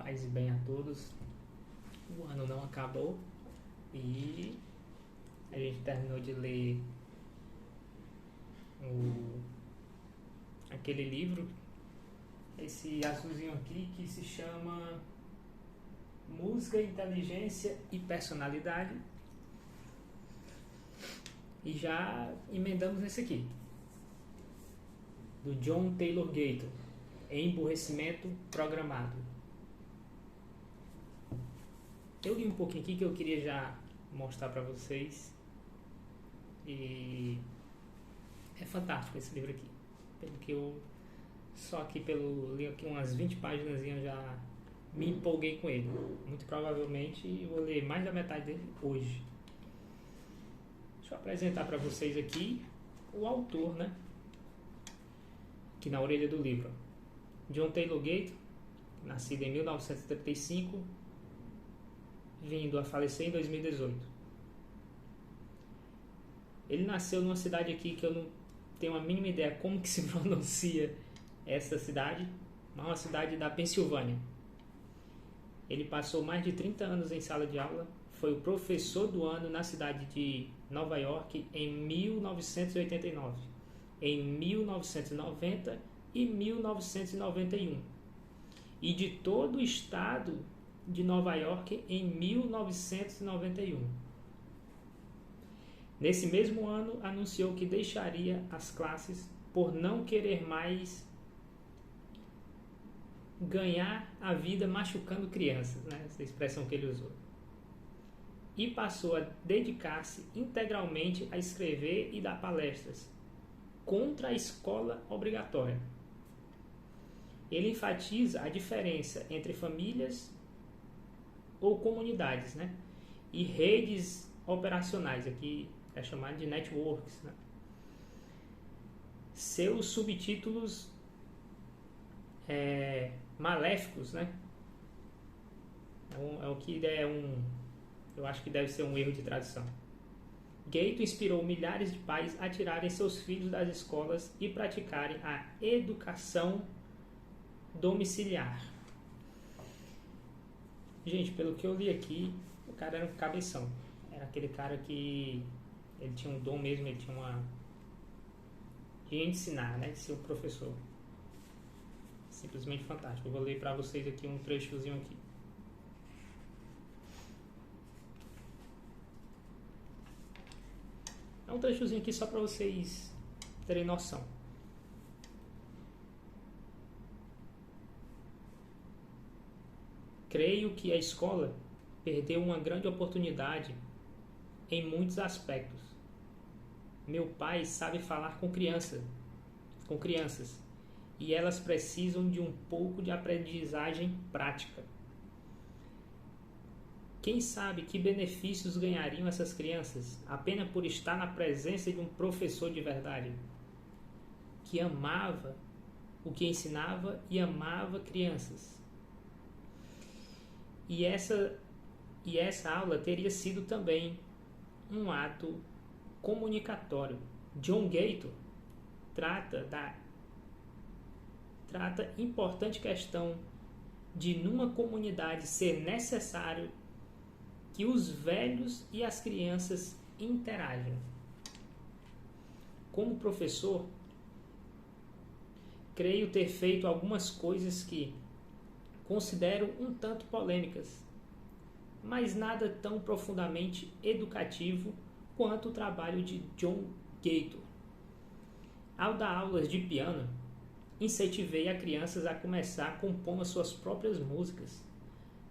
Paz e bem a todos. O ano não acabou e a gente terminou de ler o, aquele livro, esse azulzinho aqui, que se chama Música, Inteligência e Personalidade. E já emendamos esse aqui, do John Taylor Gatto, Emburrecimento Programado. Eu li um pouquinho aqui que eu queria já mostrar para vocês. E é fantástico esse livro aqui. Pelo que eu só aqui li aqui umas 20 páginas e eu já me empolguei com ele. Muito provavelmente vou ler mais da metade dele hoje. Deixa eu apresentar para vocês aqui o autor, né? Aqui na orelha do livro. John Taylor Gatto, nascido em 1935, vindo a falecer em 2018. Ele nasceu numa cidade aqui que eu não tenho a mínima ideia como que se pronuncia essa cidade, mas uma cidade da Pensilvânia. Ele passou mais de 30 anos em sala de aula, foi o professor do ano na cidade de Nova York em 1989, em 1990 e 1991, e de todo o estado de Nova York em 1991. Nesse mesmo ano, anunciou que deixaria as classes por não querer mais ganhar a vida machucando crianças, né? Essa expressão que ele usou. E passou a dedicar-se integralmente a escrever e dar palestras contra a escola obrigatória. Ele enfatiza a diferença entre famílias ou comunidades, né? E redes operacionais, aqui é chamado de networks, né? Seus subtítulos maléficos, né? Eu acho que deve ser um erro de tradução. Gatto inspirou milhares de pais a tirarem seus filhos das escolas e praticarem a educação domiciliar. Gente, pelo que eu li aqui, o cara era um cabeção. Era aquele cara que ele tinha um dom mesmo, ele tinha de ensinar, né? De ser um professor. Simplesmente fantástico. Eu vou ler para vocês aqui um trechozinho aqui. É um trechozinho aqui só para vocês terem noção. Creio que a escola perdeu uma grande oportunidade em muitos aspectos. Meu pai sabe falar com crianças, e elas precisam de um pouco de aprendizagem prática. Quem sabe que benefícios ganhariam essas crianças apenas por estar na presença de um professor de verdade, que amava o que ensinava e amava crianças. E essa aula teria sido também um ato comunicatório. John Gatto trata importante questão de numa comunidade ser necessário que os velhos e as crianças interajam. Como professor, creio ter feito algumas coisas que considero um tanto polêmicas, mas nada tão profundamente educativo quanto o trabalho de John Gatto. Ao dar aulas de piano, incentivei a crianças a começar compondo as suas próprias músicas,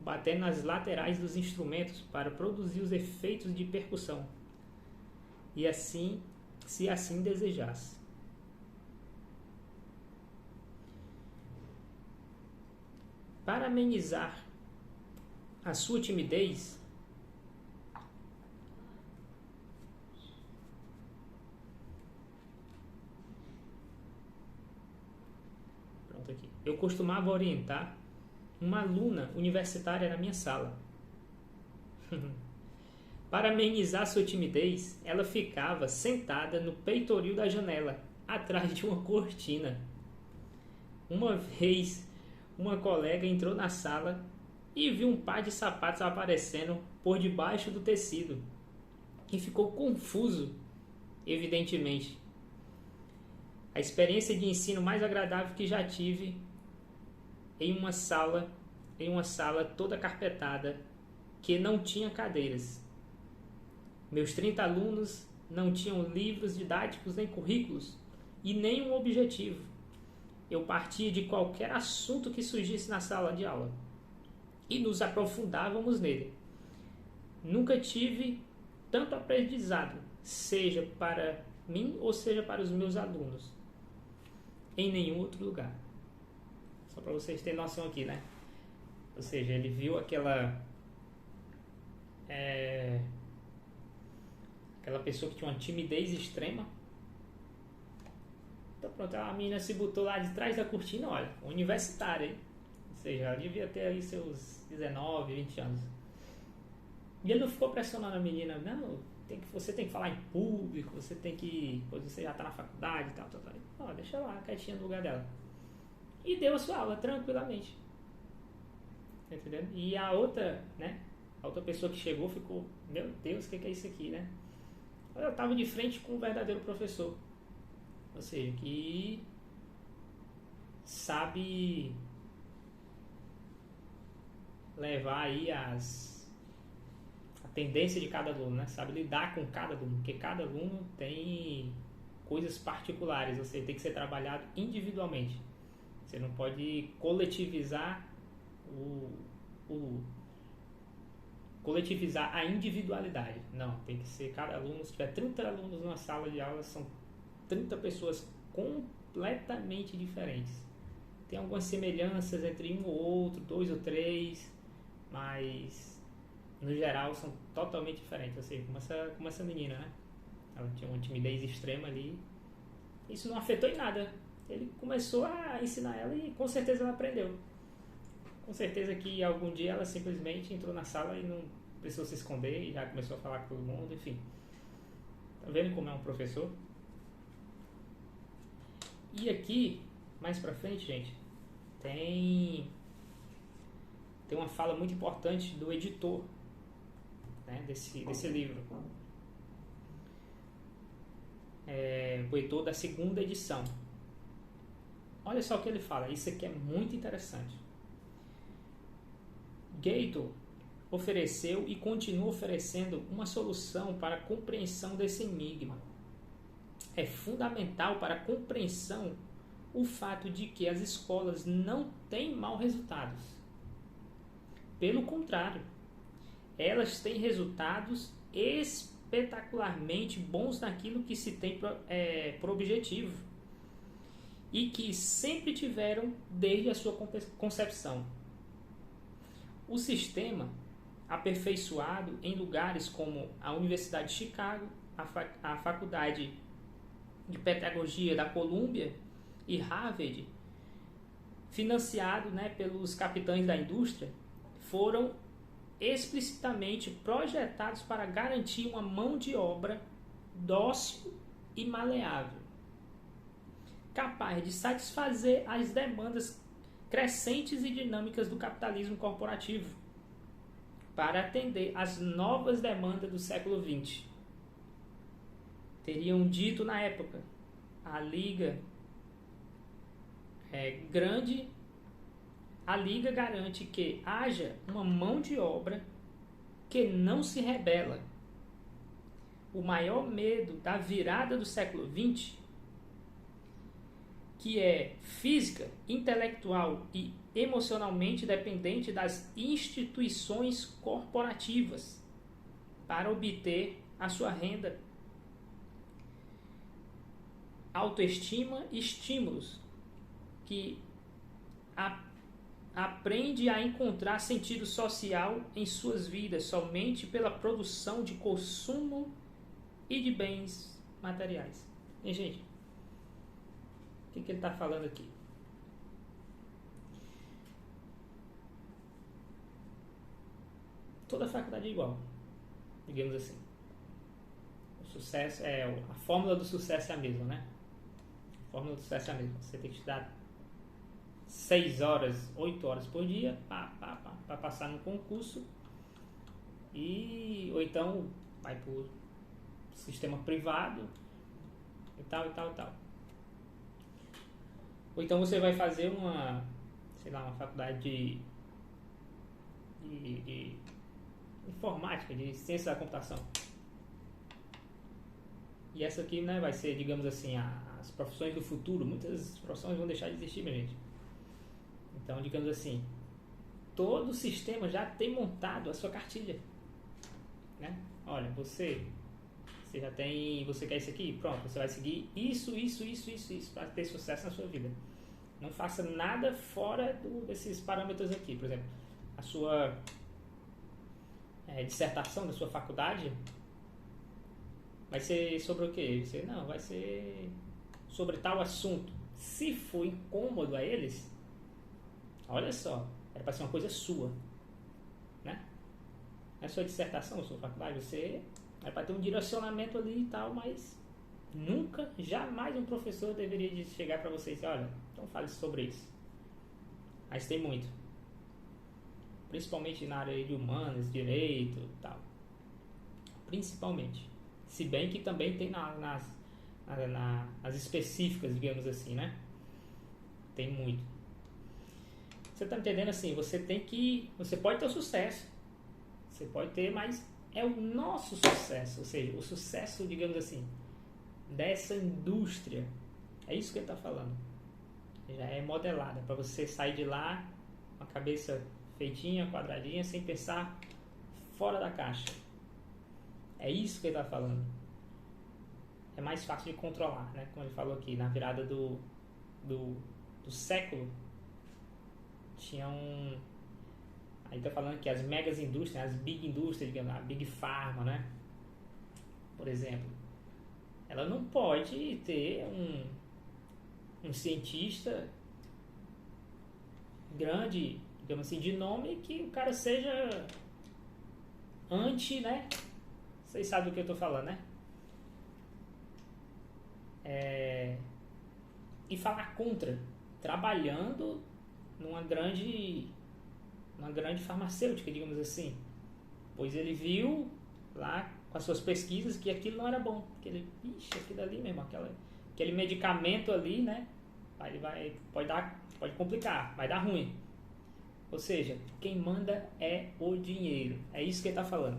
batendo nas laterais dos instrumentos para produzir os efeitos de percussão, e assim, se assim desejasse. Para amenizar a sua timidez, eu costumava orientar uma aluna universitária na minha sala. Para amenizar sua timidez, ela ficava sentada no peitoril da janela, atrás de uma cortina. Uma vez, uma colega entrou na sala e viu um par de sapatos aparecendo por debaixo do tecido e ficou confuso, evidentemente. A experiência de ensino mais agradável que já tive em uma sala toda carpetada que não tinha cadeiras. Meus 30 alunos não tinham livros didáticos nem currículos e nem um objetivo. Eu partia de qualquer assunto que surgisse na sala de aula e nos aprofundávamos nele. Nunca tive tanto aprendizado, seja para mim ou seja para os meus alunos, em nenhum outro lugar. Só para vocês terem noção aqui, né? Ou seja, ele viu aquela pessoa que tinha uma timidez extrema. Então pronto, a menina se botou lá de trás da cortina, olha, universitária, hein? Ou seja, ela devia ter aí seus 19, 20 anos. E ele não ficou pressionando a menina, não, você tem que falar em público, você tem que, pois você já está na faculdade e tal. Ó, deixa lá, quietinha no lugar dela. E deu a sua aula tranquilamente. Tá entendendo? E a outra, né? A outra pessoa que chegou ficou, meu Deus, o que é isso aqui, né? Eu estava de frente com um verdadeiro professor. Ou seja, que sabe levar aí a tendência de cada aluno, né? Sabe lidar com cada aluno, porque cada aluno tem coisas particulares, ou seja, tem que ser trabalhado individualmente. Você não pode coletivizar coletivizar a individualidade. Não, tem que ser cada aluno. Se tiver 30 alunos numa sala de aula, são 30 pessoas completamente diferentes. Tem algumas semelhanças entre um ou outro, 2 ou 3, mas no geral são totalmente diferentes. Ou seja, como essa menina, né? Ela tinha uma timidez extrema ali. Isso não afetou em nada. Ele começou a ensinar ela e com certeza ela aprendeu. Com certeza que algum dia ela simplesmente entrou na sala e não precisou se esconder e já começou a falar com todo mundo, enfim. Tá vendo como é um professor? E aqui, mais pra frente, gente, tem uma fala muito importante do editor, né, desse livro. O editor da segunda edição. Olha só o que ele fala, isso aqui é muito interessante. Gator ofereceu e continua oferecendo uma solução para a compreensão desse enigma. É fundamental para a compreensão o fato de que as escolas não têm maus resultados. Pelo contrário, elas têm resultados espetacularmente bons naquilo que se tem por objetivo e que sempre tiveram desde a sua concepção. O sistema, aperfeiçoado em lugares como a Universidade de Chicago, a Faculdade de Pedagogia da Colômbia e Harvard, financiado, né, pelos capitães da indústria, foram explicitamente projetados para garantir uma mão de obra dócil e maleável, capaz de satisfazer as demandas crescentes e dinâmicas do capitalismo corporativo para atender às novas demandas do século XX. Teriam dito na época, a Liga garante que haja uma mão de obra que não se rebela. O maior medo da virada do século XX, que é física, intelectual e emocionalmente dependente das instituições corporativas para obter a sua renda, autoestima e estímulos, que aprende a encontrar sentido social em suas vidas somente pela produção de consumo e de bens materiais. E, gente, o que ele está falando aqui? Toda faculdade é igual, digamos assim. O sucesso a fórmula do sucesso é a mesma, né? A fórmula do sucesso é a mesma. Você tem que estudar 6 horas, 8 horas por dia para passar no concurso, ou então vai para o sistema privado e tal. Ou então você vai fazer uma faculdade de informática, de ciência da computação. E essa aqui, né, vai ser, digamos assim, as profissões do futuro. Muitas profissões vão deixar de existir, minha gente. Então, digamos assim, todo o sistema já tem montado a sua cartilha, né? Olha, você já tem, você quer isso aqui? Pronto, você vai seguir isso para ter sucesso na sua vida. Não faça nada fora desses parâmetros aqui. Por exemplo, a sua dissertação da sua faculdade vai ser sobre o quê? Vai ser sobre tal assunto. Se for incômodo a eles, olha só, era para ser uma coisa sua, né? Na sua dissertação, na sua faculdade, você é para ter um direcionamento ali e tal, mas nunca, jamais um professor deveria chegar para você e dizer, olha, então fale sobre isso. Mas tem muito. Principalmente na área de humanas, direito e tal. Principalmente. Se bem que também tem nas específicas, digamos assim, né? Tem muito. Você está entendendo assim? Você pode ter o sucesso. Você pode ter, mas é o nosso sucesso. Ou seja, o sucesso, digamos assim, dessa indústria. É isso que ele está falando. Já é modelada para você sair de lá com a cabeça feitinha, quadradinha, sem pensar fora da caixa. É isso que ele está falando. É mais fácil de controlar, né? Como ele falou aqui, na virada do século, tinha um... Aí está falando que as megas indústrias, as big indústrias, digamos, a Big Pharma, né? Por exemplo, ela não pode ter um cientista grande, digamos assim, de nome, que o cara seja né? Vocês sabem do que eu estou falando, né? E falar contra, trabalhando numa grande farmacêutica, digamos assim, pois ele viu lá com as suas pesquisas que aquilo não era bom, aquilo ali mesmo, aquele medicamento ali, né, pode complicar, vai dar ruim. Ou seja, quem manda é o dinheiro. É isso que ele está falando.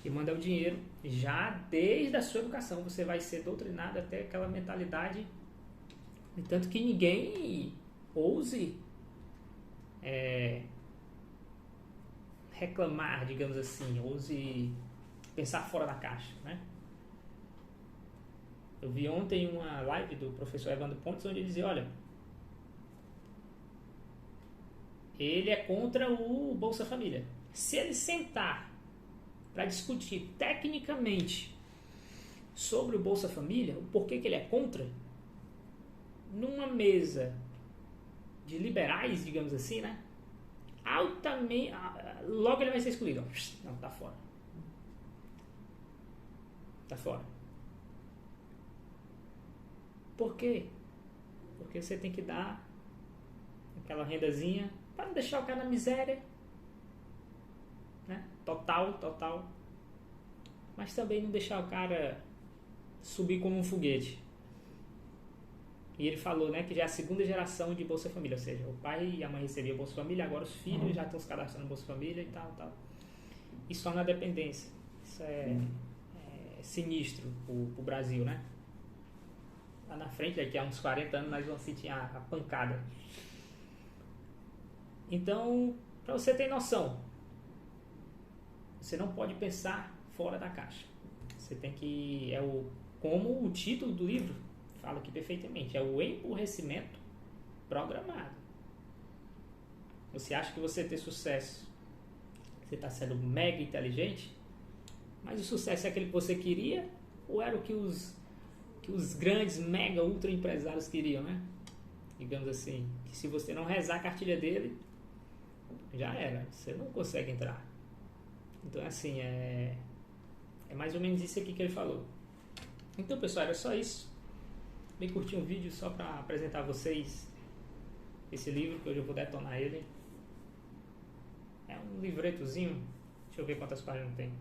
Quem manda é o dinheiro. Já desde a sua educação você vai ser doutrinado até aquela mentalidade. Tanto que ninguém ouse reclamar, digamos assim, ouse pensar fora da caixa, né? Eu vi ontem uma live do professor Evandro Pontes, onde ele dizia, olha, ele é contra o Bolsa Família. Se ele sentar para discutir tecnicamente sobre o Bolsa Família, o porquê que ele é contra, numa mesa de liberais, digamos assim, né? Altamente, logo ele vai ser excluído. Não, tá fora. Tá fora. Por quê? Porque você tem que dar aquela rendazinha para não deixar o cara na miséria, né? Total. Mas também não deixar o cara subir como um foguete. E ele falou, né, que já é a segunda geração de Bolsa Família, ou seja, o pai e a mãe recebiam Bolsa Família, agora os filhos já estão se cadastrando no Bolsa Família e tal. Isso torna a dependência. Isso é sinistro pro Brasil, né? Lá na frente, daqui a uns 40 anos, nós vamos sentir a pancada. Então, para você ter noção, você não pode pensar fora da caixa. Você tem que... como o título do livro fala aqui perfeitamente, é o emburrecimento programado. Você acha que você ter sucesso, você está sendo mega inteligente, mas o sucesso é aquele que você queria ou era o que os grandes mega ultra empresários queriam, né? Digamos assim, que se você não rezar a cartilha dele, já era, você não consegue entrar. Então assim, é mais ou menos isso aqui que ele falou. Então pessoal, era só isso. Bem curti um vídeo só para apresentar a vocês esse livro, que hoje eu vou detonar ele. É um livretozinho. Deixa eu ver quantas páginas tem.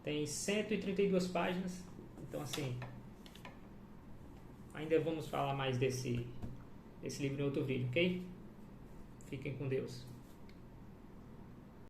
Tem 132 páginas. Então, assim, ainda vamos falar mais desse livro em outro vídeo, ok? Fiquem com Deus.